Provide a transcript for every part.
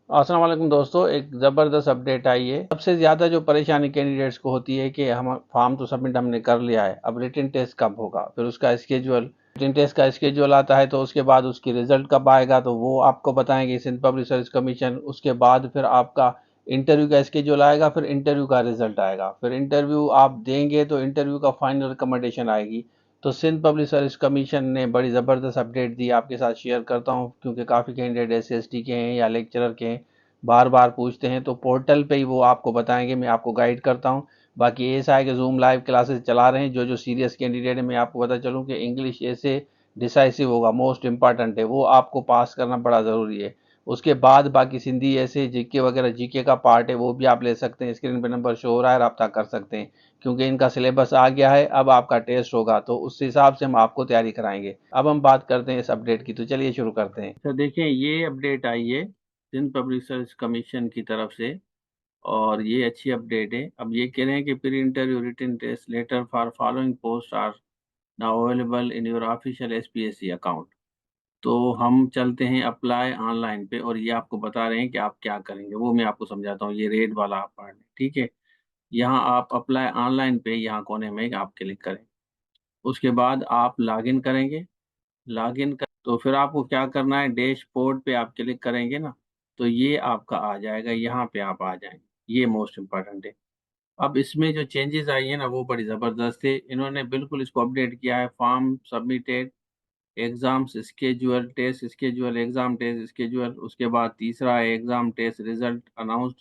अस्सलाम वालेकुम दोस्तों, एक ज़बरदस्त अपडेट आई है। सबसे ज़्यादा जो परेशानी कैंडिडेट्स को होती है कि हम फॉर्म तो सबमिट हमने कर लिया है, अब रिटन टेस्ट कब होगा, फिर उसका स्केड्यूल, रिटन टेस्ट का स्केड्यूल आता है तो उसके बाद उसकी रिजल्ट कब आएगा, तो वो आपको बताएंगे सिंध पब्लिक सर्विस कमीशन। उसके बाद फिर आपका इंटरव्यू का स्केड्यूल आएगा, फिर इंटरव्यू का रिजल्ट आएगा, फिर इंटरव्यू आप देंगे तो इंटरव्यू का फाइनल रिकमेंडेशन आएगी। तो सिंध पब्लिक सर्विस कमीशन ने बड़ी ज़बरदस्त अपडेट दी, आपके साथ शेयर करता हूँ, क्योंकि काफ़ी कैंडिडेट SST के हैं या लेक्चरर के हैं, बार बार पूछते हैं, तो पोर्टल पे ही वो आपको बताएंगे, मैं आपको गाइड करता हूँ। बाकी ऐसा है कि जूम लाइव क्लासेस चला रहे हैं, जो जो सीरियस कैंडिडेट है, मैं आपको बता चलूँ कि इंग्लिश ऐसे डिसाइसिव होगा, मोस्ट इंपॉर्टेंट है, वो आपको पास करना बड़ा ज़रूरी है। उसके बाद बाकी सिंधी ऐसे जीके वगैरह, जीके का पार्ट है, वो भी आप ले सकते हैं। स्क्रीन पे नंबर शो हो रहा है, रब्ता कर सकते हैं, क्योंकि इनका सिलेबस आ गया है। अब आपका टेस्ट होगा तो उस हिसाब से हम आपको तैयारी कराएंगे। अब हम बात करते हैं इस अपडेट की, तो चलिए शुरू करते हैं। तो देखें, ये अपडेट आई है सिंध पब्लिक सर्विस कमीशन की तरफ से, और ये अच्छी अपडेट है। अब ये कह रहे हैं कि pre interview written test letter for following post are now available in your official SPSC account. तो हम चलते हैं अप्लाई ऑनलाइन पे, और ये आपको बता रहे हैं कि आप क्या करेंगे, वो मैं आपको समझाता हूँ। ये रेड वाला पार्ट है, ठीक है। यहाँ आप अप्लाई ऑनलाइन पे, यहाँ कोने में आप क्लिक करें। उसके बाद आप लॉगिन करेंगे। लॉगिन कर तो फिर आपको क्या करना है, डैशबोर्ड पे आप क्लिक करेंगे ना, तो ये आपका आ जाएगा, यहाँ पे आप आ जाएंगे। ये मोस्ट इम्पोर्टेंट है। अब इसमें जो चेंजेस आई है ना, वो बड़ी ज़बरदस्त है। इन्होंने बिल्कुल इसको अपडेट किया है। Form submitted, exams schedule, test schedule, exam test schedule, उसके बाद तीसरा है exam test result announced,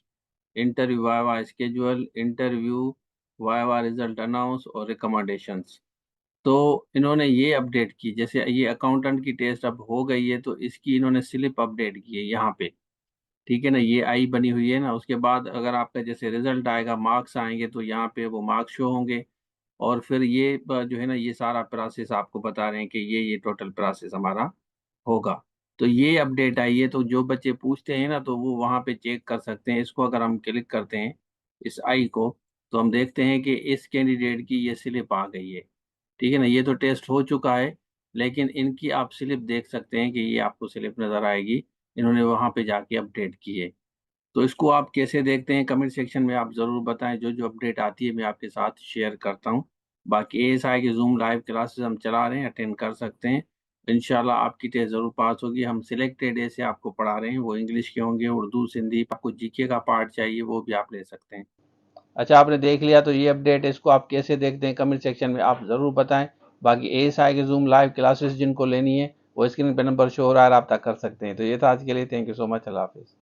interview viva schedule, interview viva result announce, और रिकमेंडेशंस। तो इन्होंने ये अपडेट की, जैसे ये अकाउंटेंट की टेस्ट अब हो गई है, तो इसकी इन्होंने स्लिप अपडेट की है यहाँ पे, ठीक है ना। ये आई बनी हुई है ना। उसके बाद अगर आपका जैसे रिजल्ट आएगा, मार्क्स आएंगे, तो यहाँ पे वो मार्क्स शो होंगे। और फिर ये जो है ना, ये सारा प्रोसेस आपको बता रहे हैं कि ये टोटल प्रोसेस हमारा होगा। तो ये अपडेट आई है, तो जो बच्चे पूछते हैं ना, तो वो वहाँ पे चेक कर सकते हैं। इसको अगर हम क्लिक करते हैं, इस आई को, तो हम देखते हैं कि इस कैंडिडेट की ये स्लिप आ गई है, ठीक है ना। ये तो टेस्ट हो चुका है, लेकिन इनकी आप स्लिप देख सकते हैं कि ये आपको स्लिप नज़र आएगी। इन्होंने वहाँ पे जाके अपडेट की है। तो इसको आप कैसे देखते हैं, कमेंट सेक्शन में आप ज़रूर बताएं। जो जो अपडेट आती है मैं आपके साथ शेयर करता हूं। बाकी ये ऐसा है कि जूम लाइव क्लासेस हम चला रहे हैं, अटेंड कर सकते हैं। इंशाल्लाह आपकी टेस्ट ज़रूर पास होगी। हम सिलेक्टेड ऐसे आपको पढ़ा रहे हैं, वो इंग्लिश के होंगे, उर्दू, सिंधी। आपको जीके का पार्ट चाहिए, वो भी आप ले सकते हैं। अच्छा, आपने देख लिया तो ये अपडेट है, इसको आप कैसे देखते हैं, कमेंट सेक्शन में आप ज़रूर बताएं। बाकी ऐसा है कि जूम लाइव क्लासेस जिनको लेनी है, वो स्क्रीन पर नंबर शो हो रहा है, रब्ता कर सकते हैं। तो ये था आज के लिए। Thank you so much. अल्लाह हाफिज़।